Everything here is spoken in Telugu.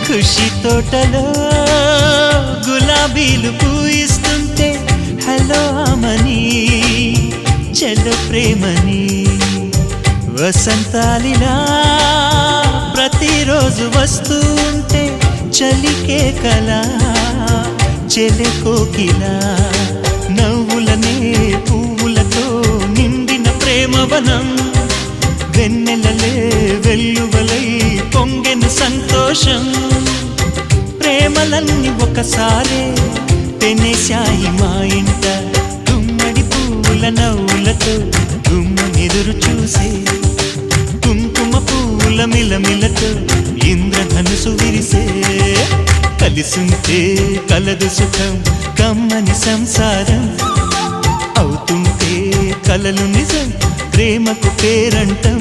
ఖుషి తోటలో గులాబీలు పూయిస్తుంటే హలో అమని చెల్లు ప్రేమని వసంతాలిలా ప్రతిరోజు వస్తుంటే చలికే కలా చెలె కోకిలా నవ్వులనే పువ్వులతో నిండిన ప్రేమవనం వెన్నెలలే వెల్లువలై పొంగెను సంతోషం ప్రేమలన్నీ ఒకసారే పెనేశాయి మా ఇంట గుమ్మడి పువ్వుల నవ్వులతో గుమ్మెదురు చూసే కుంకుమ పువ్వుల మిలమిలతో ఇంద్రధనుసు విరిసే కలిసుంటే కలదు సుఖం కమ్మని సంసారం అవుతుంటే కలలు నిజం ప్రేమకు పేరంటం